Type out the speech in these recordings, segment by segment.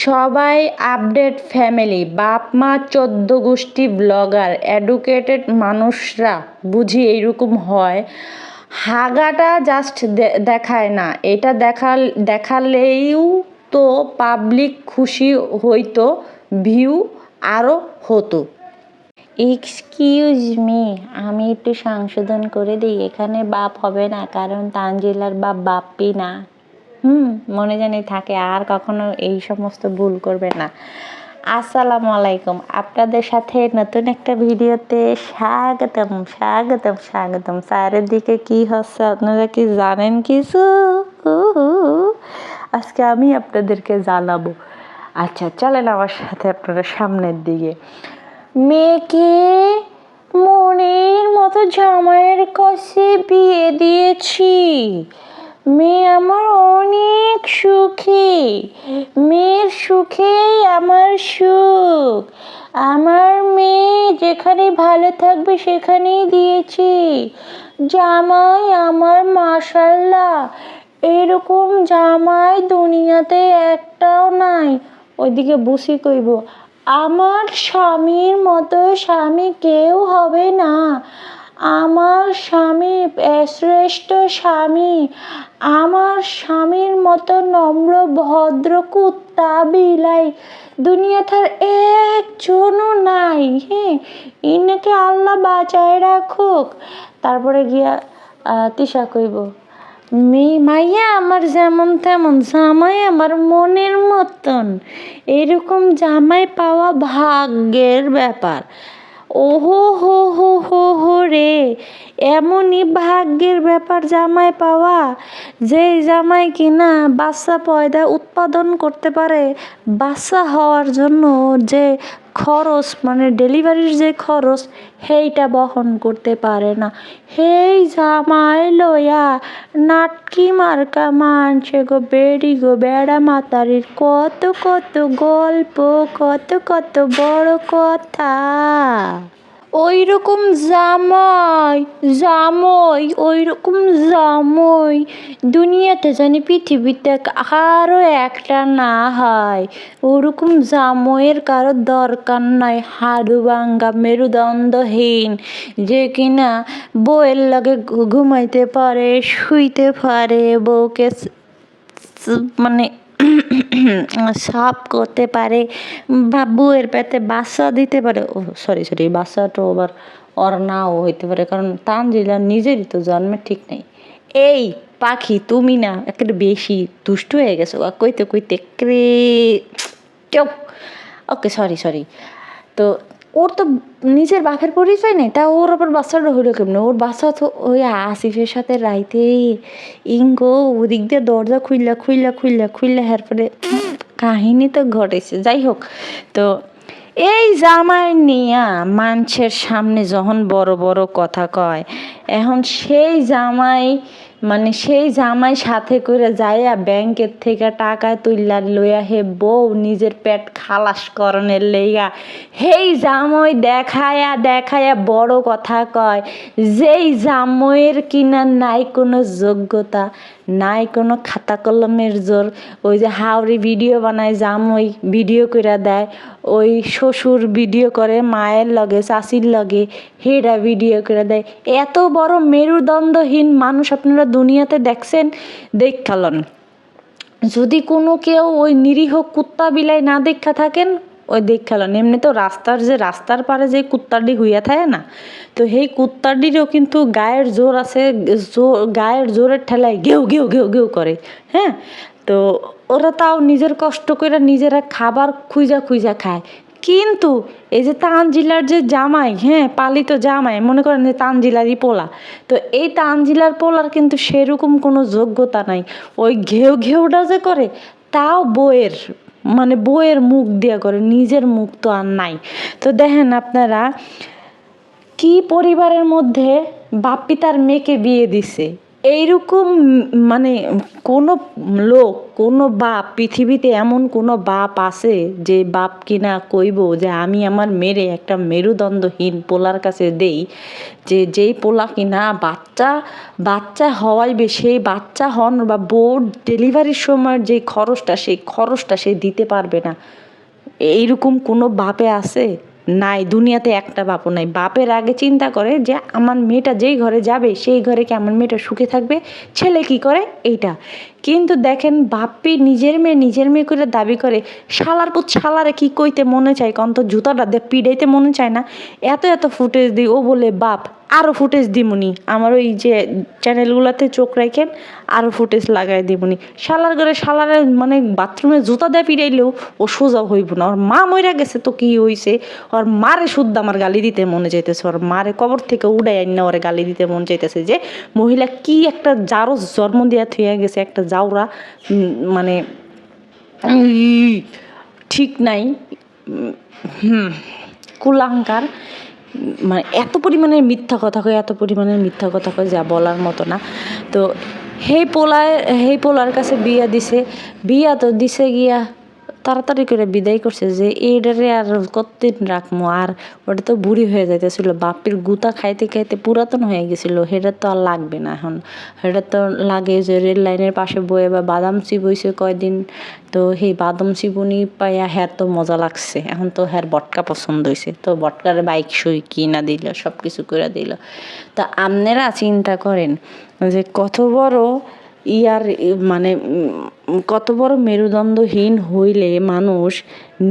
সবাই update family, বাপ মা 14 গোষ্ঠী ব্লগার, এডুকেটেড মানুষরা বুঝি এইরকম হয়। হাগাটা জাস্ট দেখায় না, এটা দেখালেও তো পাবলিক খুশি হইতো, ভিউ আরও হতো। এক্সকিউজ মি, আমি একটু সংশোধন করে দিই, এখানে বাপ হবে না, কারণ তানজিলার বাপ বাপ্পি না। মনে জানি থাকে, আর কখনো এই সমস্ত ভুল করবে না। আসসালামু আলাইকুম, আপনাদের সাথে নতুন একটা ভিডিওতে স্বাগতম স্বাগতম স্বাগতম। চারিদিকে কি হচ্ছে আপনারা কি জানেন কিছু? আজকে আমি আপনাদেরকে জানাবো। আচ্ছা চলেন আমার সাথে আপনারা সামনের দিকে। মেয়েকে মনের মতো জামাইয়ের কাছে বিয়ে দিয়েছি। মেয়ে আমার অনেক সুখী, মেয়ের সুখেই আমার সুখ। আমার মেয়ে যেখানে ভালো থাকবে সেখানেই দিয়েছি। জামাই আমার মাশাআল্লাহ, এরকম জামাই দুনিয়াতে একটাও নাই। ওইদিকে বসি কইব, আমার স্বামীর মতো স্বামী কেউ হবে না। আমার স্বামী শ্রেষ্ঠ স্বামী। আমার স্বামীর মতো নম্র ভদ্র কুত্তা বিলাই দুনিয়াতে আর একজনও নাই। ইনাকে আল্লাহ বাঁচায় রাখুক। তারপরে গিয়া তিশা কইব, মাইয়া আমার যেমন তেমন, জামাই আমার মনের মতন। এরকম জামাই পাওয়া ভাগ্যের ব্যাপার। ওহো হো হো হো হো রে, এমনই ভাগ্যের ব্যাপার জামাই পাওয়া, যে জামাই কিনা বাচ্চা পয়দা উৎপাদন করতে পারে। বাচ্চা হওয়ার জন্য যে খরচ, মানে ডেলিভারির যে খরচ, সেইটা বহন করতে পারে না। সেই জামাই লইয়া নাটকি মার্কা মানছে গো, বেড়ি গো বেড়া মাতারির কত কত গল্প, কত কত বড় কথা। ওই রকম জামাই জামাই ওই রকম জামাই দুনিয়াতে জানি পৃথিবীতে আরও একটা না হয়। ওরকম জামাইয়ের কারো দরকার নাই। হাড়ু ভাঙ্গা মেরুদণ্ডহীন, যে কিনা বউয়ের লগে ঘুমাইতে পারে, শুইতে পারে, বউকে মানে সাফ করতে পারে, বা বউয়ের পেটে বাচ্চা দিতে পারে। ও সরি, বাচ্চাটা আবার ওর নাও হইতে পারে, কারণ তানজিলা নিজেরই তো জন্মের ঠিক নেই। এই পাখি, তুমি না একটা বেশি দুষ্ট হয়ে গেছো কইতে কইতে চুপ। ওকে সরি। তো ওর তো নিজের বাপের পরিচয় নেই, তা ওর আবার বাচ্চাটা হইলো কেমনে? ওর বাচ্চা তো ওই আসিফের সাথে রাইতে ইঙ্গো ওদিক দিয়ে দরজা খুললা এরপরে কাহিনী তো ঘটেছে। যাই হোক, তো এই জামাই নিয়া মানুষের সামনে যখন বড় বড় কথা কয়, এখন সেই জামাই সাথে করে যাইয়া ব্যাংকের থেকে টাকা তুইলা লইয়া হে বউ নিজের পেট খালাস করণের লইয়া হেই জামাই দেখায়া বড় কথা কয়। যেই জামাইয়ের কিনা নাই কোনো যোগ্যতা, নাই কোনো খাতা কলমের জোর। ওই যে হাওড়ি ভিডিও বানায়, জামাই ভিডিও করে দেয়, ওই শ্বশুর ভিডিও করে মায়ের লগে চাষির লগে, হেরা ভিডিও করে দেয়। এত বড় মেরুদণ্ডহীন মানুষ আপনারা দুনিয়াতে দেখছেন? দেখালন। যদি কোনো কেউ ওই নিরীহ কুত্তা বিলাই না দেখা থাকেন, ওই দেখালন। এমনি তো রাস্তার পারে যে কুত্তাটি হুইয়া থাকে না, তো সেই কুত্তাটিরও কিন্তু গায়ের জোর আছে, গায়ের জোরের ঠেলায় ঘেউ ঘেউ ঘেউ ঘেউ করে। তো ওরা তাও নিজের কষ্ট করে নিজেরা খাবার খুঁজা খায়। কিন্তু এই যে তানজিলার যে জামাই, পালিত জামাই, মনে করেন যে তানজিলারই পোলা, তো এই তানজিলার পোলার কিন্তু সেরকম কোনো যোগ্যতা নাই। ওই ঘেউটা যে করে, তাও বউয়ের মুখ দিয়া করে, নিজের মুখ তো আর নাই। তো দেখেন আপনারা কি পরিবারের মধ্যে বাপ্পি তার মেয়েকে বিয়ে দিছে। এইরকম মানে কোনো লোক, কোনো বাপ, পৃথিবীতে এমন কোনো বাপ আছে যে বাপ কিনা কইব যে আমি আমার মেরে একটা মেরুদণ্ডহীন পোলার কাছে দেই, যে যেই পোলা কিনা বাচ্চা বাচ্চা হওয়াইবে, সেই বাচ্চা হন বা বোর ডেলিভারির সময় যে খরচটা, সেই খরচটা সে দিতে পারবে না? এইরকম কোনো বাপে আছে? নাই, দুনিয়াতে একটা বাপও নাই। বাপের আগে চিন্তা করে যে আমার মেয়েটা যেই ঘরে যাবে সেই ঘরে কি আমার মেয়েটা সুখে থাকবে, ছেলে কি করে এইটা। কিন্তু দেখেন বাপ্পি নিজের মেয়ে করে দাবি করে, শালার পুত শালারে কি কইতে মনে চায় কন্ত, জুতাটা দিয়ে পিড়াইতে মনে চায় না? এত এত ফুটেজ দিই, ও বলে বাপ আরও ফুটেজ দিমুনি, আমার ওই যে চ্যানেলগুলোতে চোখ রাখেন, আরও ফুটেজ লাগাই দিমুনি। শালার ঘরে শালারে মানে বাথরুমে জুতা দিয়ে পিড়াইলেও ও সোজা হইব না। ওর মা মইরা গেছে তো কি হইছে, ওর মারে শুদ্ধ আমার গালি দিতে মনে চাইতেছে, ওর মারে কবর থেকে উড়াই আইনা ওরে গালি দিতে মনে চাইতেছে যে মহিলা কি একটা জারো জন্ম দিয়া থুয়ে গেছে, একটা জাউরা মানে ঠিক নাই, কুলাঙ্কার, মানে এত পরিমাণের মিথ্যা কথা কয়, এত পরিমাণের মিথ্যা কথা কয় যা বলার মতো না। তো সেই পোলার কাছে বিয়া দিছে, বিয়া তো দিছে গিয়া তাড়াতাড়ি করে বিদায় করছে যে এইটারে আর কতদিন রাখবো, আর ওটা তো বুড়ি হয়ে যাইতেছিল, বাপের গুতা খাইতে খাইতে পুরাতন হয়ে গেছিল, সেটা তো আর লাগবে না এখন। সেটা তো লাগে যে রেল লাইনের পাশে বয়ে বা বাদাম চিবইছে কয়দিন, তো সেই বাদাম চিবুনি পাইয়া হ্যার তো মজা লাগছে, এখন তো হ্যার বটকা পছন্দ হয়েছে, তো বটকার বাইক সই কিনা দিল, সব কিছু করে দিল। তা আপনারা চিন্তা করেন যে কত বড় ইয়ার মানে কত বড় মেরুদণ্ডহীন হইলে মানুষ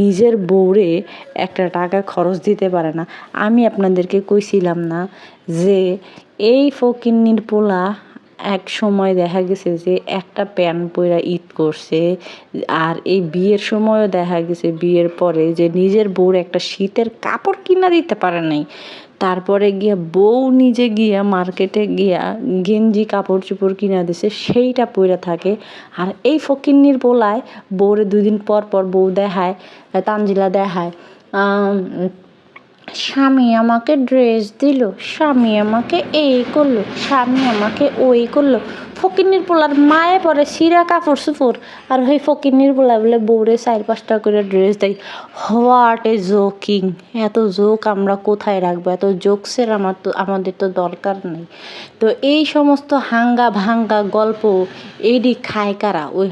নিজের বউরে একটা টাকা খরচ দিতে পারে না। আমি আপনাদেরকে কইছিলাম না যে এই ফকিন্নির পোলা এক সময় দেখা গেছে যে একটা প্যান্ট পইরা ঈদ করছে, আর এই বিয়ের সময়ও দেখা গেছে বিয়ের পরে যে নিজের বউর একটা শীতের কাপড় কিনা দিতে পারে নাই। তারপরে গিয়া বউ নিজে গিয়া মার্কেটে গিয়া গেঞ্জি কাপড় চোপড় কিনা দিছে, সেইটা পইরা থাকে। আর এই ফকিন্নির পোলায় বউরে 2 দিন পর পর বউ দেখায়, তানজিলা দেখায় স্বামী আমাকে ড্রেস দিল, স্বামী আমাকে এই করলো, স্বামী আমাকে ওই করলো। ফকিন্নির পোলার মায়ে পরে সিরা কাপড় চোপড়, আর ওই ফকিন্নির পোলা বলে বউরে 4-5টা করে ড্রেস দেয়। What a joking! এত জোক আমরা কোথায় রাখবো? এত জোকসের আমাদের তো দরকার নেই। তো এই সমস্ত হাঙ্গা ভাঙ্গা গল্প এইডি খায় কারা? ওই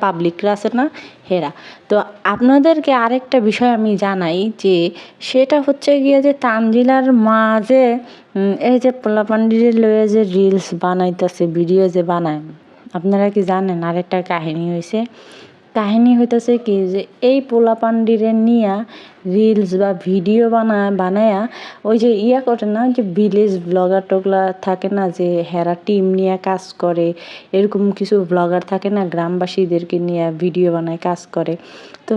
পাবলিকরা আছে না, হেরা। তো আপনাদেরকে আরেকটা বিষয় আমি জানাই, যে সেটা হচ্ছে গিয়ে যে তানজিলার মা যে এই যে পোলাপান্ডিরে লয়ে যে রিলস বানাইতেছে, ভিডিও যে বানায়, আপনারা কি জানেন আরেকটা কাহিনী হয়েছে? কাহিনী হইতেছে কি, যে এই পোলাপান্ডিরে নিয়া রিলস বা ভিডিও বানায়া ওই যে করে না, যে ভিলেজ ব্লগার টোগলা থাকে না, যে হেরা টিম নিয়ে কাজ করে, এরকম কিছু ব্লগার থাকে না, গ্রামবাসীদেরকে নিয়ে ভিডিও বানায় কাজ করে। তো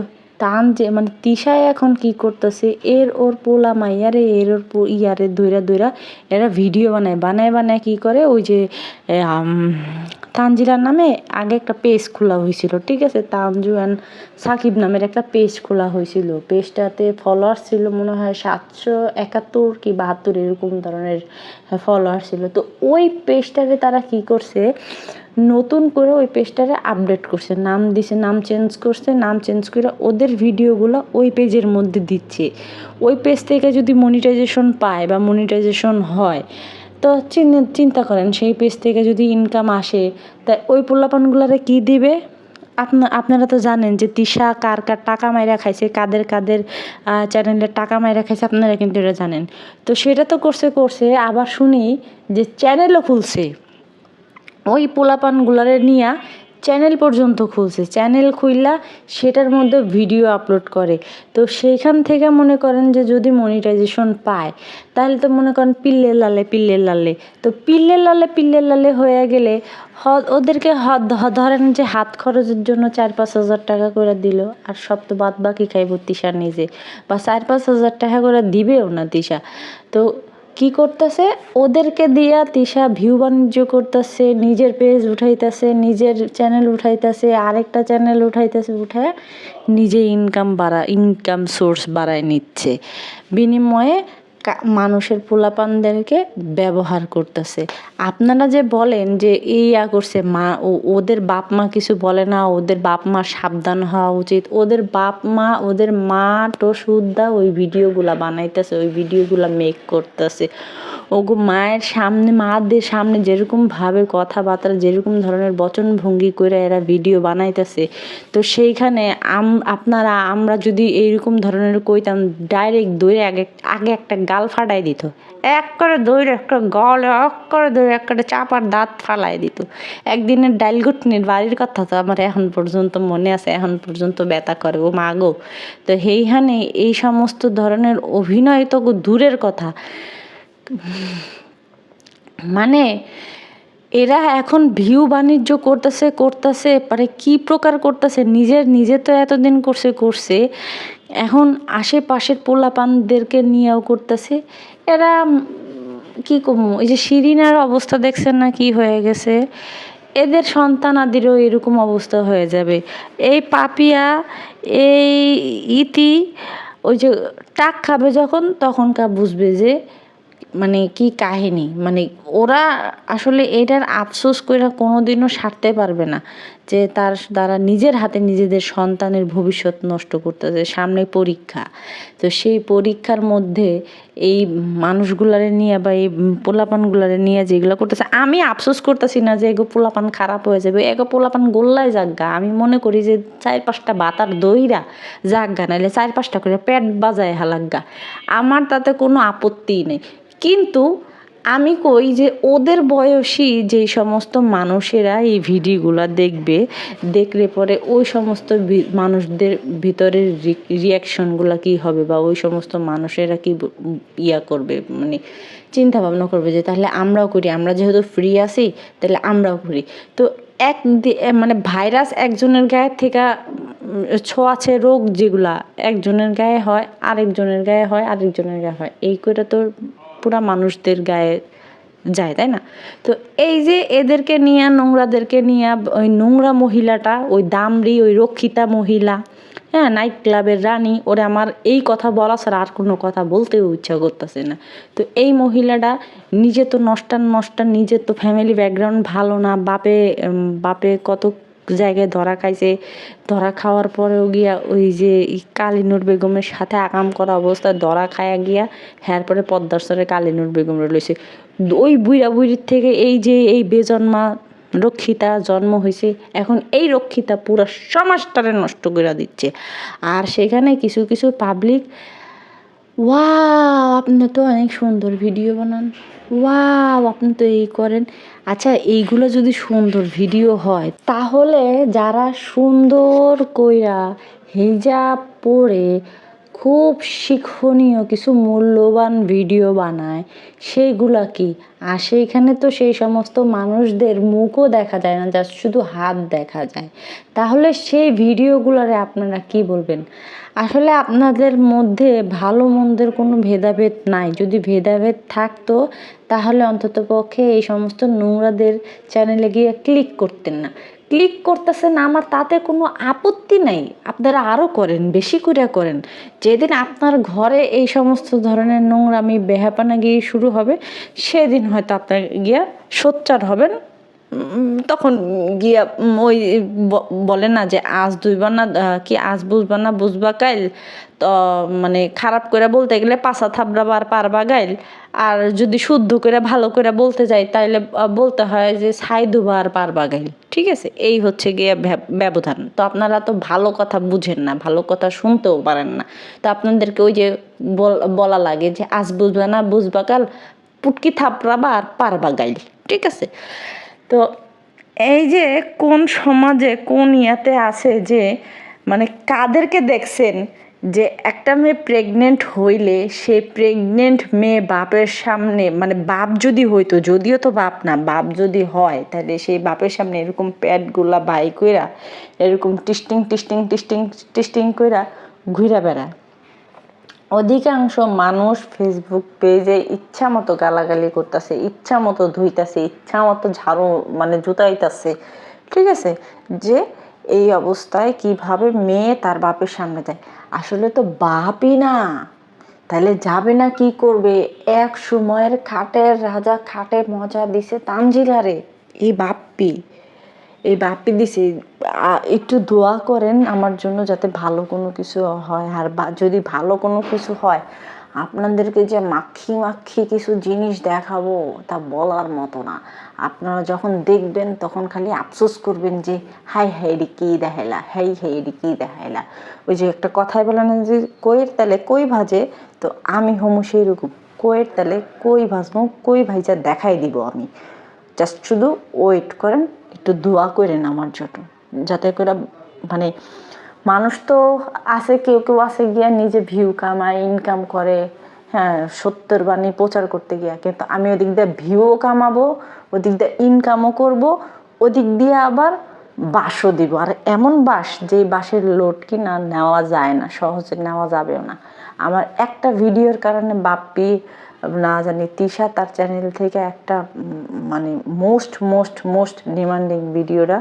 যে মানে তিশায় এখন কি করতেছে, ওর পোলা মাইয়ারে ওর ইয়ারে দইরা এরা ভিডিও বানায় কি করে, ওই যে তানজিলার নামে আগে একটা পেজ খোলা হয়েছিল, ঠিক আছে, তানজু অ্যান্ড সাকিব নামের একটা পেজ খোলা হয়েছিল। পেজটাতে ফলোয়ার ছিল মনে হয় 771 কি 72 এরকম ধরনের ফলোয়ার ছিল। তো ওই পেজটারে তারা কি করছে, নতুন করে ওই পেজটারে আপডেট করছে, নাম দিছে, নাম চেঞ্জ করে ওদের ভিডিওগুলো ওই পেজের মধ্যে দিচ্ছে। ওই পেজ থেকে যদি মনিটাইজেশন পায় বা মনিটাইজেশন হয়, তো চিন্তা করেন সেই পেজ থেকে যদি ইনকাম আসে, তা ওই পোলাপানগুলারে কি দিবে? আপনারা তো জানেন যে তিশা কার টাকা মাইরা খাইছে, কাদের চ্যানেলের টাকা মাইরা খাইছে, আপনারা কিন্তু এটা জানেন। তো সেটা তো করছে, আবার শুনি যে চ্যানেলও খুলছে, ওই পোলাপানগুলারে নিয়া চ্যানেল পর্যন্ত খুলছে, চ্যানেল খুললা সেটার মধ্যে ভিডিও আপলোড করে। তো সেইখান থেকে মনে করেন যে যদি মনিটাইজেশন পায়, তাহলে তো মনে করেন পিল্লে লালে, তো পিল্লে লালে হয়ে গেলে ওদেরকে ধরেন যে হাত খরচের জন্য 4-5 হাজার টাকা করে দিল, আর সব তো বাদ বাকি খাইব তিশা নিজে, বা 4-5 হাজার টাকা করে দিবেও না তিশা। তো কি করতেছে, ওদেরকে দিয়া তিশা ভিউ বাণিজ্য করতেছে, নিজের পেজ উঠাইতেছে, নিজের চ্যানেল উঠাইতেছে, আরেকটা চ্যানেল উঠায় নিজে ইনকাম সোর্স বাড়ায় নিচ্ছে। বিনিময়ে মানুষের পোলাপানদেরকে ব্যবহার করতেছে। আপনারা যে বলেন যে ইয়া করছে মা, ওদের বাপ মা কিছু বলে না, ওদের বাপ মা সাবধান হওয়া উচিত। ওদের বাপ মা, ওদের মা তো সুদ্ধা ওই ভিডিওগুলা বানাইতেছে, ওই ভিডিওগুলা মেক করতেছে। ওগো মায়ের সামনে, মাদের সামনে যেরকমভাবে কথাবার্তা, যেরকম ধরনের বচনভঙ্গি করে এরা ভিডিও বানাইতেছে, তো সেইখানে আমরা যদি এইরকম ধরনের কইতাম, ডাইরেক্ট দৌড়ে আগে একটা গাল ফাটাই দিত, এক করে দৌড়ে একটা গলে এক করে দৌড়ে একটা চাপার দাঁত ফালাই দিত। একদিনের ডাইল ঘুটনির বাড়ির কথা তো আমার এখন পর্যন্ত মনে আছে, এখন পর্যন্ত ব্যথা করে, ও মা গো। তো সেইখানে এই সমস্ত ধরনের অভিনয় তো দূরের কথা, মানে এরা এখন ভিউ বাণিজ্য করতেছে মানে কি প্রকার করতেছে, নিজে তো এতদিন করছে, এখন আশেপাশের পোলাপানদেরকে নিয়েও করতেছে। এরা কি কমু, এই যে শিরিনার অবস্থা দেখছেন না কি হয়ে গেছে, এদের সন্তানাদিরও এরকম অবস্থা হয়ে যাবে। এই পাপিয়া, এই ইতি, ওই যে টাক খাবে যখন, তখনকার বুঝবে যে মানে কি কাহিনী। মানে ওরা আসলে এটার আফসোস করে কোনোদিনও সারতে পারবে না যে তার দ্বারা নিজের হাতে নিজেদের সন্তানের ভবিষ্যৎ নষ্ট করতেছে। সামনে পরীক্ষা, তো সেই পরীক্ষার মধ্যে এই মানুষগুলারে নিয়ে বা এই পোলাপানগুলারে নিয়ে যেগুলো করতেছে, আমি আফসোস করতেছি না যে এগো পোলাপান খারাপ হয়ে যাবে, এগো পোলাপান গোল্লায় যাগগা। আমি মনে করি যে 4-5টা বাতার দইরা যাগগা, নাইলে 4-5টা করে পেট বাজায় হালাগগা, আমার তাতে কোনো আপত্তিই নেই। কিন্তু আমি কই যে ওদের বয়সী যেই সমস্ত মানুষেরা এই ভিডিওগুলো দেখলে পরে ওই সমস্ত মানুষদের ভিতরের রিয়াকশনগুলো কী হবে, বা ওই সমস্ত মানুষেরা কি ইয়া করবে, মানে চিন্তা ভাবনা করবে যে তাহলে আমরাও করি, আমরা যেহেতু ফ্রি আছি তাহলে আমরাও করি। তো মানে ভাইরাস একজনের গায়ে থেকে ছোঁয়াছে রোগ যেগুলা একজনের গায়ে হয়, আরেকজনের গায়ে হয়, আরেকজনের গায়ে হয়, এই করে তো পুরা মানুষদের গায়ে যায়, তাই না? তো এই যে এদেরকে নিয়ে, নোংরাদেরকে নিয়ে, ওই নোংরা মহিলাটা, ওই দামরি, ওই রক্ষিতা মহিলা, হ্যাঁ, নাইট ক্লাবের রানী, ওরা আমার এই কথা বলা ছাড়া আর কোনো কথা বলতেও ইচ্ছা করতেছে না। তো এই মহিলাটা নিজে তো নষ্টান, নিজের তো ফ্যামিলি ব্যাকগ্রাউন্ড ভালো না, বাপে কত জায়গায় ধরা খাইছে, ধরা খাওয়ার পরেও গিয়া ওই যে কালিনুর বেগমের সাথে আকাম করা অবস্থায় ধরা খায়া গিয়া, হ্যার পরে পদ্মার সরে কালিনুর বেগমরে লইছে। ওই বুড়ির থেকে এই যে এই বেজন্মা রক্ষিতা জন্ম হয়েছে, এখন এই রক্ষিতা পুরো সমাজটারে নষ্ট করে দিচ্ছে। আর সেখানে কিছু পাবলিক, ওয়াও আপনি তো অনেক সুন্দর ভিডিও বানান, ওয়াও আপনি তো এই করেন। আচ্ছা, এইগুলো যদি সুন্দর ভিডিও হয়, তাহলে যারা সুন্দর কইরা হিজাব পরে খুব শিক্ষণীয় কিছু মূল্যবান ভিডিও বানায়, সেইগুলা কি? আর সেইখানে তো সেই সমস্ত মানুষদের মুখও দেখা যায় না, জাস্ট শুধু হাত দেখা যায়। তাহলে সেই ভিডিওগুলোরে আপনারা কি বলবেন? আসলে আপনাদের মধ্যে ভালো মন্দের কোনো ভেদাভেদ নাই। যদি ভেদাভেদ থাকতো তাহলে অন্ততপক্ষে এই সমস্ত নোংরাদের চ্যানেলে গিয়ে ক্লিক করতেন না। ক্লিক করতেছেন, আমার তাতে কোনো আপত্তি নাই, আপনারা আরও করেন, বেশি করে করেন। যেদিন আপনার ঘরে এই সমস্ত ধরনের নোংরামি বেহাপানা গিয়ে শুরু হবে, সেদিন হয়তো আপনার গিয়া সোচ্চার হবেন। তখন গিয়া ওই বলে না যে আজ দুইবা না কি, আজ বুঝবা না বুঝবা কাইল, তো মানে খারাপ করে বলতে গেলে পাছা থাবড়াবা আর পারবা গাইল। আর যদি শুদ্ধ করে ভালো করে বলতে যাই তাইলে বলতে হয় যে ছাই ধুবা আর পারবা গাইল। ঠিক আছে, এই হচ্ছে গিয়ে ব্যবধান। তো আপনারা তো ভালো কথা বুঝেন না, ভালো কথা শুনতেও পারেন না। তো আপনাদেরকে ওই যে বলা লাগে যে আজ বুঝবা না বুঝবা কাল, পুটকি থাপড়াবা আর পারবা গাইল। ঠিক আছে, তো এই যে কোন সমাজে কোন ইয়াতে আছে যে মানে কাদেরকে দেখছেন যে একটা মেয়ে প্রেগনেন্ট হইলে সেই প্রেগনেন্ট মেয়ে বাপের সামনে, মানে বাপ যদি হইতো, যদিও তো বাপ না, বাপ যদি হয় তাহলে সেই বাপের সামনে এরকম প্যাডগুলা বাই কইরা এরকম টিস্টিং কইরা ঘুরা বেড়ায়। অধিকাংশ মানুষ ফেসবুক পেজে ইচ্ছা মতো গালাগালি করতেছে, ইচ্ছা মতো ধুইতেছে, ইচ্ছা মতো ঝাড়ু মানে জুতাইতেছে। ঠিক আছে, যে এই অবস্থায় কিভাবে মেয়ে তার বাপের সামনে যায়। আসলে তো বাপই না, তাহলে যাবে না কি করবে? এক সময়ের খাটের রাজা খাটে মজা দিছে তানজিলারে এই বাপ্পি দিছে। একটু দোয়া করেন আমার জন্য যাতে ভালো কোনো কিছু হয়। আর যদি ভালো কোনো কিছু হয় আপনাদেরকে যে মাখি কিছু জিনিস দেখাবো তা বলার মতো না। আপনারা যখন দেখবেন তখন খালি আফসোস করবেন যে হাই এটি কী দেখাইলা, এটি কী দেখাইলা। ওই যে একটা কথায় বলে না যে কইয়ের তালে কই ভাজে, তো আমি হমু সেইরকম। কইয়ের তালে কই ভাজবো, কই ভাইজা দেখাই দিব আমি। জাস্ট শুধু ওয়েট করেন, একটু দোয়া করেন আমার জন্য, যাতে করে মানে মানুষ তো আছে, কেউ আছে গিয়া নিজে ভিউ কামায়, ইনকাম করে, হ্যাঁ, সত্যের বাণী প্রচার করতে গিয়া। কিন্তু আমি ওদিক দিয়ে ভিউও কামাবো, ওদিক দিয়ে ইনকামও করবো, ওদিক দিয়ে আবার বাসও দিব। আর এমন বাস যে বাসের লোড কিনা নেওয়া যায় না, সহজে নেওয়া যাবেও না। আমার একটা ভিডিওর কারণে বাপ্পি না জানি তিশা তার চ্যানেল থেকে একটা মানে মোস্ট ডিমান্ডিং ভিডিওটা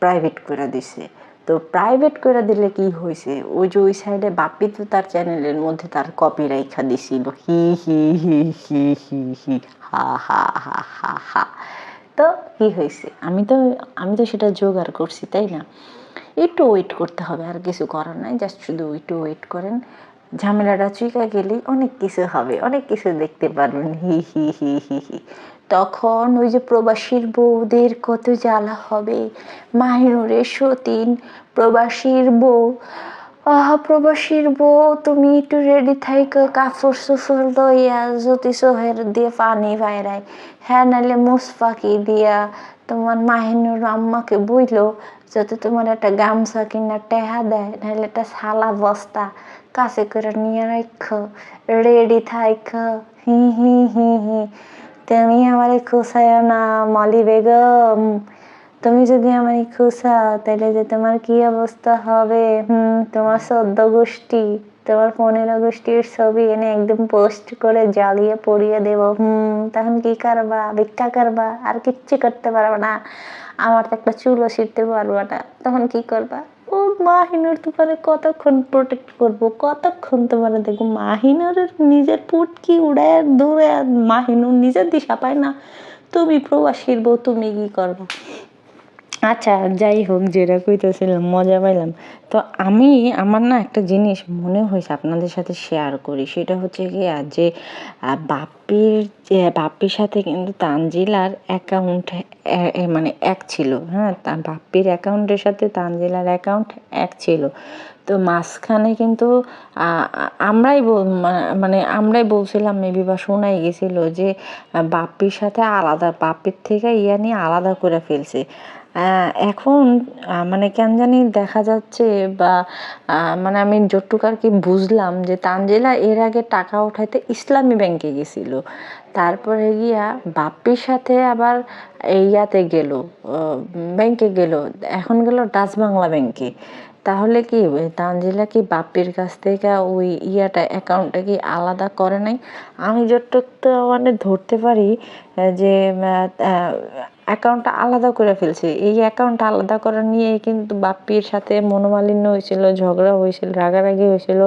প্রাইভেট করে দিছে। তো প্রাইভেট করে দিলে কি হয়েছে, ওই যে ওই সাইডে বাপ্পি তো তার চ্যানেলের মধ্যে তার কপি রাইখা দিছিল, হি হি হি হি হি হি হা হা হা হা হা। তো কি হয়েছে, আমি তো সেটা জোগাড় করছি, তাই না? একটু ওয়েট করতে হবে, আর কিছু করার নাই। জাস্ট শুধু একটু ওয়েট করেন, ঝামেলাটা চুইকা গেলেই অনেক কিছু হবে, অনেক কিছু দেখতে পারবেন। হি হি হি হি হি। তখন ওই যে প্রবাসীর বউদের কত জ্বালা হবে। মাহিনুরের সতীন প্রবাসীর বউ, প্রবাসীর বউ তুমি একটু রেডি থাইকো, কাপড় চোপড় লইয়া জ্যোতি সোহের দিয়ে পানি বাইরায়, হ্যাঁ, নাহলে মুসফাকি দিয়া তোমার মাহিনুর আম্মাকে বইলো যাতে তোমার একটা গামছা কিনা টেহা দেয়, নাহলে একটা সালা বস্তা কাছে করে নিয়ে রাখো, রেডি থাইকো। হি হি হি হি। তুমি আমারে খুশায় না মলি বেগম, তুমি যদি আমারে খুশাও তাহলে যে তোমার কি অবস্থা হবে, তোমার 14 গোষ্ঠী, তোমার 15 গোষ্ঠীর ছবি এনে একদম পোস্ট করে জ্বালিয়ে পড়িয়ে দেব। তখন কি করবা? ভিক্ষা করবা, আর কিচ্ছু করতে পারবা না। আমার তো একটা চুলও ছিঁড়তে পারবা না। তখন কি করবা? ও মাহিনুর তোমার কতক্ষণ প্রোটেক্ট করবো, কতক্ষণ তোমার দেখবো। মাহিনুরের নিজের পুটকি উড়ায় দৌড়ে, মাহিনুর নিজের দিশা পায় না, তুমি প্রবাসীর বউ, তুমি কি করবা? আচ্ছা, যাই হোক, যেটা কইতেছিলাম মজা পাইলাম। তো আমার না একটা জিনিস মনে হয়েছে আপনাদের সাথে শেয়ার করি। সেটা হচ্ছে কি, যে বাপ্পির সাথে কিন্তু তানজিলার অ্যাকাউন্ট মানে এক ছিল, হ্যাঁ, বাপ্পির অ্যাকাউন্টের সাথে তানজিলার অ্যাকাউন্ট এক ছিল। তো মাঝখানে কিন্তু আমরাই বলছিলাম মেবি, বা শোনাই গেছিল যে বাপ্পির সাথে আলাদা, বাপ্পির থেকে নিয়ে আলাদা করে ফেলছে। এখন মানে কেন জানি দেখা যাচ্ছে, বা মানে আমি যতটুকু আর কি বুঝলাম, যে তানজিলা এর আগে টাকা উঠাইতে ইসলামী ব্যাংকে গেছিল, তারপরে গিয়া বাপ্পির সাথে আবার ইয়াতে গেল, ব্যাংকে গেল, এখন গেল ডাচ বাংলা ব্যাংকে। তাহলে কি তানজিলা কি বাপ্পির কাছ থেকে ওই অ্যাকাউন্টটা কি আলাদা করে নাই? আমি যতটুকু মানে ধরতে পারি যে অ্যাকাউন্টটা আলাদা করে ফেলছে। এই অ্যাকাউন্টটা আলাদা করা নিয়েই কিন্তু বাপ্পির সাথে মনোমালিন্য হয়েছিল, ঝগড়া হয়েছিল, রাগারাগি হয়েছিল।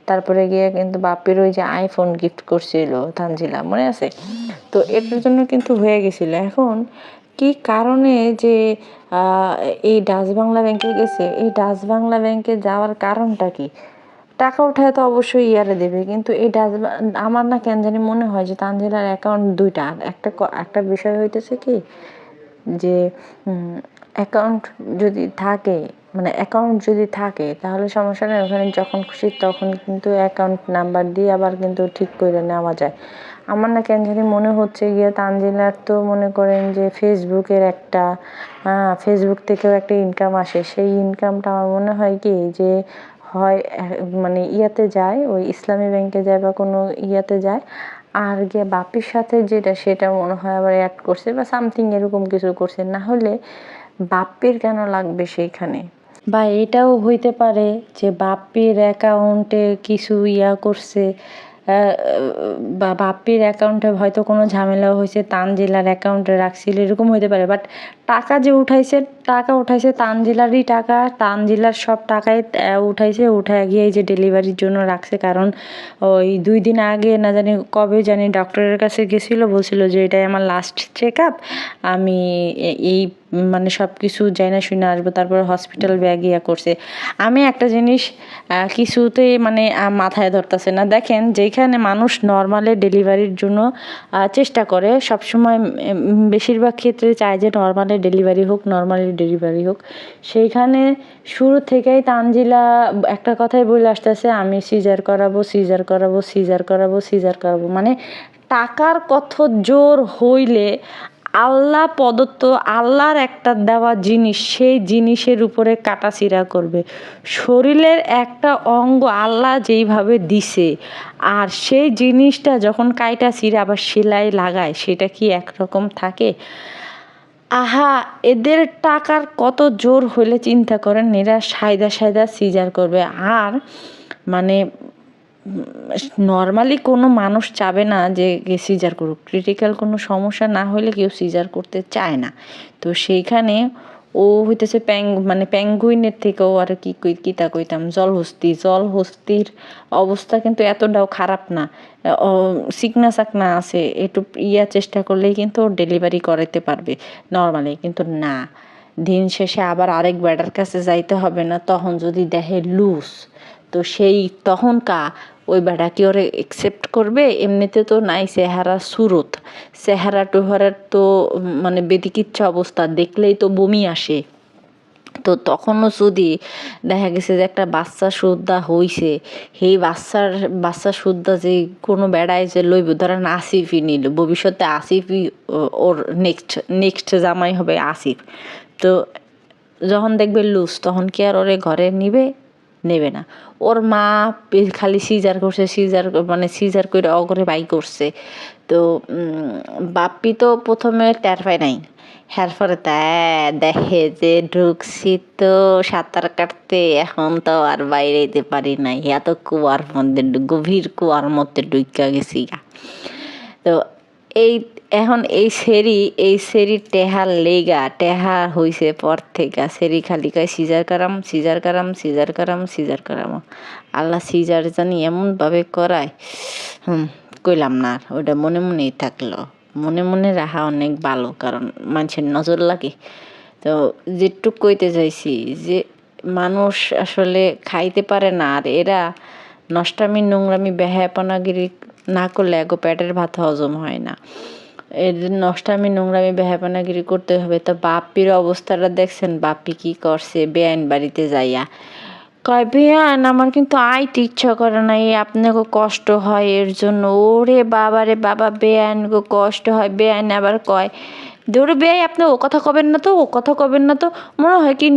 তারপরে গিয়ে কিন্তু বাপ্পির ওই যে আইফোন গিফট করছিল তানজিলা, মনে আছে? তো এটার জন্য কিন্তু হয়ে গেছিল। এখন কি কারণে যে এই ডাচ বাংলা ব্যাংকে গেছে, এই ডাচ বাংলা ব্যাংকে যাওয়ার কারণটা কি? টাকা উঠায় তো অবশ্যই দেবে, কিন্তু এই আমার না কেন জানি মনে হয় যে তানজিলার অ্যাকাউন্ট দুইটা। একটা বিষয় হইতেছে কি, যে অ্যাকাউন্ট যদি থাকে, মানে অ্যাকাউন্ট যদি থাকে তাহলে সমস্যা নেই, ওখানে যখন খুশি তখন কিন্তু অ্যাকাউন্ট নাম্বার দিয়ে আবার কিন্তু ঠিক করে নেওয়া যায়। আমার না কেন জানি মনে হচ্ছে গিয়ে তানজিলার তো মনে করেন যে ফেসবুকের একটা ফেসবুক থেকেও একটা ইনকাম আসে, সেই ইনকামটা আমার মনে হয় কি যে হয় মানে যায়, ওই ইসলামী ব্যাংকে যায় বা কোনো যায়, আর গিয়ে বাপ্পির সাথে সেটা মনে হয় আবার অ্যাড করছে বা সামথিং এরকম কিছু করছে। না হলে বাপ্পির কেন লাগবে সেইখানে? বা এটাও হইতে পারে যে বাপ্পির অ্যাকাউন্টে কিছু করছে, বা বাপ্পির অ্যাকাউন্টে হয়তো কোনো ঝামেলা হয়েছে, তানজিলার অ্যাকাউন্টে রাখছিল, এরকম হতে পারে। বাট টাকা যে উঠাইছে তানজিলারই টাকা, তানজিলার সব টাকাই উঠায় গিয়ে এই যে ডেলিভারির জন্য রাখছে। কারণ ওই 2 দিন আগে না জানি কবে জানি ডক্টরের কাছে গেছিলো, বলছিল যে এটাই আমার লাস্ট চেক আপ, আমি এই মানে সব কিছু যাই না শুনে আসবো, তারপর হসপিটাল ব্যাগ ইয়া করছে। আমি একটা জিনিস কিছুতেই মানে মাথায় ধরতেছে না। দেখেন, যেখানে মানুষ নর্মালে ডেলিভারির জন্য চেষ্টা করে, সবসময় বেশিরভাগ ক্ষেত্রে চায় যে নর্মালি ডেলিভারি হোক, সেইখানে শুরু থেকেই তানজিলা একটা কথাই বলে আসতেছে, আমি সিজার করাবো। মানে টাকার কত জোর হইলে আল্লাহ প্রদত্ত, আল্লাহর একটা দেওয়া জিনিস, সেই জিনিসের উপরে কাটাছিড়া করবে। শরীরের একটা অঙ্গ আল্লাহ যেইভাবে দিছে, আর সেই জিনিসটা যখন কাইটা ছিঁড়ে আবার সেলাই লাগায়, সেটা কি একরকম থাকে? আহা, এদের টাকার কত জোর হলে চিন্তা করেন, এরা সায়দা সিজার করবে। আর মানে নর্মালি কোনো মানুষ চাবে না যে সিজার করুক, ক্রিটিক্যাল কোনো সমস্যা না হলে কেউ সিজার করতে চায় না। তো সেইখানে ও হইতেছে মানে প্যাঙ্গুইনের থেকেও আর কিতা কইতাম জলহস্তির অবস্থা কিন্তু এতটাও খারাপ না, চিকনা চাকনা আছে, একটু চেষ্টা করলেই কিন্তু ওর ডেলিভারি করাতে পারবে নর্মালি। কিন্তু না, দিন শেষে আবার আরেক বেটার কাছে যাইতে হবে না, তখন যদি দেখে লুজ, তো সেই তখন ওই বেটা কি ওরে একসেপ্ট করবে? এমনিতে তো নাই চেহারা টোহারার তো মানে বেদিকিচ্ছা অবস্থা, দেখলেই তো বমি আসে। তো তখনও যদি দেখা গেছে যে একটা বাচ্চা সুদ্ধা হইছে, সেই বাচ্চা সুদ্ধা যে কোনো বেড়ায় যে লইব, ধরেন আসিফই নিল, ভবিষ্যতে আসিফই ওর নেক্সট জামাই হবে আসিফ। তো যখন দেখবে লুজ, তখন কি আর ওরে ঘরে নেবে না। ওর মা খালি সিজার করে অগরে বাই করছে। তো বাপ্পি তো প্রথমে টের পায় নাই, পরে দেখে যে ঢুকছি তো সাঁতার কাটতে, এখন তো আর বাইরে যেতে পারি নাই, এত কুয়ার মধ্যে, গভীর কুয়ার মধ্যে ঢুকা গেছি। তো এখন এই সেরি টেহার হইছে পর থেকে সেরি খালি কয় সিজার করাম। আল্লাহ সিজার জানি এমনভাবে করায়, কইলাম না, ওটা মনে মনেই থাকলো। মনে রাখা অনেক ভালো, কারণ মানুষের নজর লাগে। তো যেটুক কইতে চাইছি যে মানুষ আসলে খাইতে পারে না, আর এরা নষ্টামি নোংরামি বেহায়াপনাগিরি না করলে এগো পেটের ভাত হজম হয় না। এদের নষ্টামি নোংরামি বেহায়াপনাগিরি করতে হবে। তো বাপ্পির অবস্থাটা দেখছেন, বাপ্পি কি করছে বেআইন বাড়িতে যাইয়া কয়, বেআইন আমার কিন্তু আইতে ইচ্ছা করে না, আপনাকে কষ্ট হয় এর জন্য। ওরে বাবা, বেআইন গো কষ্ট হয়। বেআইন আবার কয়, দৌড়ে বেআই আপনি ও কথা কবেন না তো, মনে হয় কি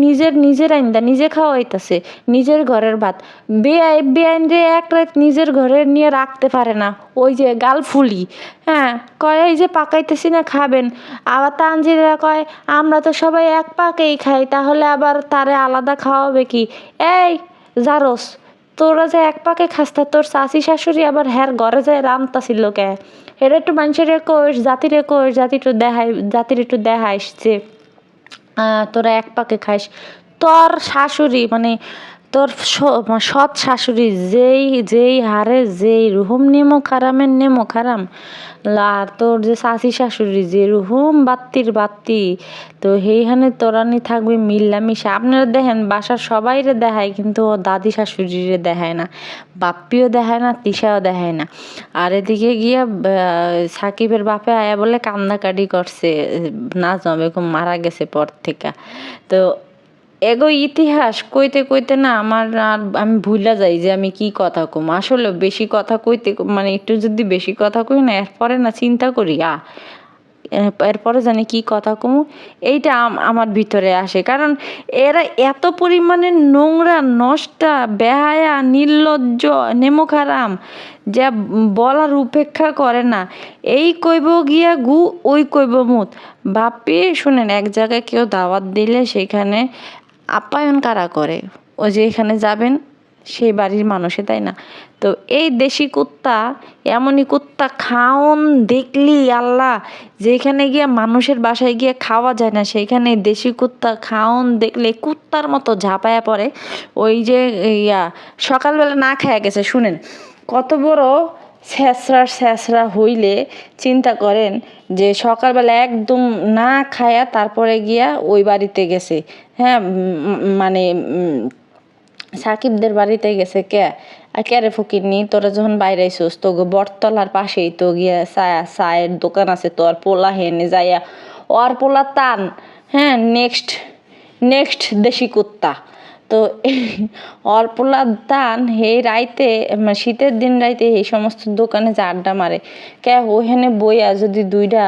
নিজের আইন্দা নিজে খাওয়াইতেছে, নিজের ঘরের ভাত। বেআইন রে এক রাত নিজের ঘরে নিয়ে রাখতে পারে না, ওই যে গাল ফুলি। হ্যাঁ, কয় এই যে পাকাইতেছি না, খাবেন। আবার তানজিরা কয়, আমরা তো সবাই এক পাকেই খাই, তাহলে আবার তারে আলাদা খাওয়াবে কি? এই জারস, তোরা যে এক পাকে খাস, তা তোর শাশি শাশুড়ি আবার হ্যার ঘরে যায় রামতাছিল কে? এটা একটু মানুষের জাতির একটু দেখাইস যে তোরা এক পাকে খাইস। তোর শাশুড়ি মানে তোর সৎ শাশুড়ি যেই হারে যেই রুহুম নেমো খারাম, আর তোর যে শাশি শাশুড়ি যে রুহুম বাত্তি, তো সেইখানে তোরানি থাকবে মিল্লামিশা। আপনারা দেখেন বাসার সবাইরে দেখায়, কিন্তু ও দাদি শাশুড়িরে দেখায় না, বাপ্পিও দেখায় না, তিশাও দেখায় না। আর এদিকে গিয়া সাকিবের বাপে আয়া বলে কান্দাকাটি করছে, নাজমা বেগম মারা গেছে পর থেকে। তো এগো ইতিহাস কইতে না আমি ভুলা যাই যে আমি কি কথা কম। আসলে বেশি কথা কইতে মানে একটু যদি বেশি কথা কই না, এরপরে না চিন্তা করি এরপরে জানি কি কথা কমু, এইটা আমার ভিতরে আসে। কারণ এরা এত পরিমাণে নোংরা, নষ্টা, বেহায়া, নির্লজ্জ, নেমোখারাম, যা বলার উপেক্ষা করে না। এই কইব গিয়া গু, ওই কইব মুত। বাপি শুনেন, এক জায়গায় কেউ দাওয়াত দিলে সেখানে আপ্যায়ন কারা করে? ওই যে এখানে যাবেন, সেই বাড়ির মানুষে, তাই না? তো এই দেশি কুত্তা এমনই কুত্তা, খাওন দেখলি আল্লাহ, যেখানে গিয়ে মানুষের বাসায় গিয়ে খাওয়া যায় না সেইখানে দেশি কুত্তা খাওন দেখলে কুত্তার মতো ঝাঁপায়া পড়ে। ওই যে সকালবেলা না খায়া গেছে, শুনেন কত বড় ছ্যাঁচড়া হইলে চিন্তা করেন, যে সকালবেলা একদম না খায়া তারপরে গিয়া ওই বাড়িতে গেছে। হ্যাঁ, মানে সাকিবদের বাড়িতে গেছে। কে রে ফকিরনি, তোরা যখন বাইরে আইসোস তো বটতলার পাশেই তো গিয়া চায়ের দোকান আছে, তো আর পোলা হেনে যাইয়া ওর পোলা টান। হ্যাঁ, নেক্সট দেশি কুত্তা। তো ওর পোলা টান হে রাইতে, শীতের দিন রাইতে এই সমস্ত দোকানে যে আড্ডা মারে, ওখানে বইয়া যদি দুইটা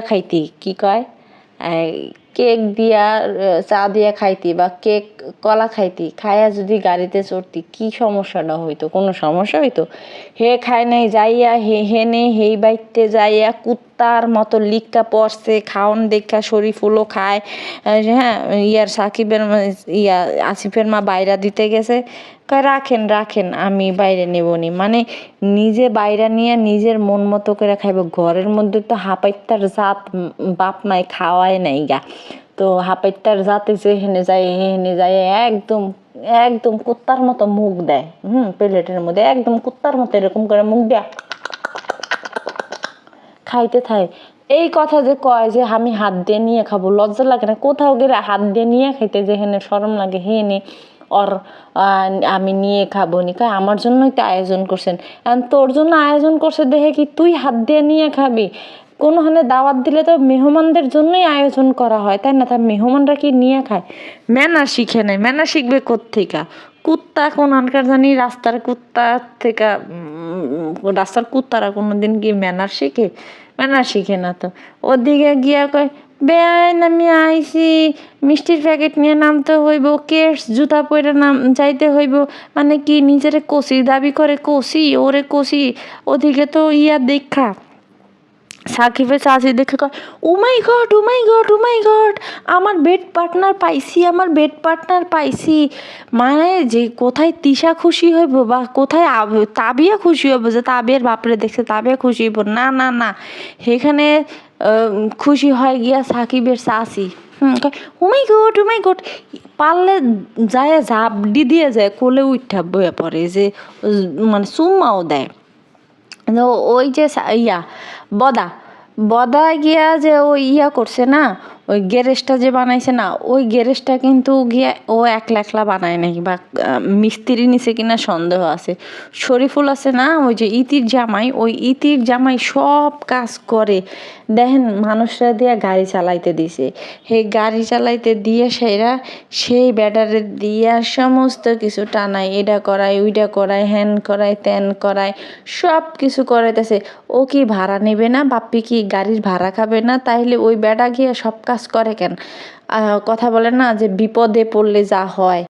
খাইতি, কি কয়, কেক দিয়া চা দিয়া খাইতি বা কেক কলা খাইতি, খাইয়া যদি গাড়িতে চড়তি, কি সমস্যাটা হইতো? কোনো সমস্যা হইতো? হে খায় নাই যাইয়া হেনে হেই বাইতে যাইয়া কুত্তার মতো লিকটা পড়ছে, খাওন দেখা শরীফুলও খায়। হ্যাঁ, সাকিবের আসিফের মা বাইরা দিতে গেছে, রাখেন আমি বাইরে নেবনি, মানে নিজে বাইরা নিয়ে নিজের মন মতো করে খাইব। ঘরের মধ্যে তো হাঁপাইতার জাত বাপ মাই খাওয়ায় নাই গা, তো হাঁপাইতার জাতে যে হেনে যায় একদম একদম কুত্তার মতো মুখ দেয়। প্লেটের মধ্যে একদম কুত্তার মতো এরকম করে মুখ দেয়, খাইতে থাকে। এই কথা যে কয় যে আমি হাত দিয়ে নিয়ে খাবো, লজ্জা লাগে না? কোথাও গেলে হাত দিয়ে নিয়ে খাইতে যে হেনে শরম লাগে, হেনে ওর আমি নিয়ে খাবো নি, কয় আমার জন্যই তো আয়োজন করছেন। তোর জন্য আয়োজন করছে দেখে কি তুই হাত দিয়ে নিয়ে খাবি? কোনোখানে দাওয়াত দিলে তো মেহমানদের জন্যই আয়োজন করা হয়, তাই না? তার মেহমানরা কি নিয়ে খায়? ম্যানার শিখে নেয়, ম্যানার শিখবে কোত্থেকা? কুত্তা কোনখানকার জানি রাস্তার কুত্তা থেকে, রাস্তার কুত্তারা কোনোদিন কি ম্যানার শিখে? ম্যানার শিখে না তো। ওদিকে গিয়া কয়, বেআইন আমি আইছি, মিষ্টির প্যাকেট নিয়ে নামতে হইব, কেটস জুতা পরে যাইতে হইব। মানে কি নিজেরে কষি দাবি করে, কষি ওরে কষি। ওদিকে তো দেখা সাকিবের চাচি দেখে কয়, ও মাই গড ও মাই গড ও মাই গড, আমার বেড পার্টনার পাইছি। মানে যে কোথায় তিশা খুশি হইব বা কোথায় তাবিয়া খুশি হইব, যে তাবিয়ার বাপরে দেখছে তাবিয়া খুশি হইব, না না না, সেখানে খুশি হয় গিয়া সাকিবের চাচি। ও মাই গড, পারলে যায় ঝাপডি দিয়ে যায়, কোলে উঠা বয়ে পড়ে, যে মানে চুম্মাও দেয়। ওই যে বদা গিয়া যে ওই করছে না, ওই গ্যারেজটা যে বানাইছে না, ওই গ্যারেজটা কিন্তু গিয়া ও একলা বানায় নাই, বা মিস্ত্রি নিছে কিনা সন্দেহ আছে। শরীফুল আছে না, ওই যে ইতির জামাই সব কাজ করে। দেখেন মানুষরা দিয়ে গাড়ি চালাইতে দিছে, সেই গাড়ি চালাইতে দিয়ে সেই ব্যাটারে দিয়া সমস্ত কিছু টানায়, এটা করায় ওইটা করায়, হ্যান করায় ত্যান করায়, সব কিছু করাইতেছে। ও কি ভাড়া নেবে না? বাপ্পি কি গাড়ির ভাড়া খাবে না? তাইলে ওই বেটা গিয়ে সব কাজ করে কেন? কথা বলে না যে বিপদে পড়লে যা হয়।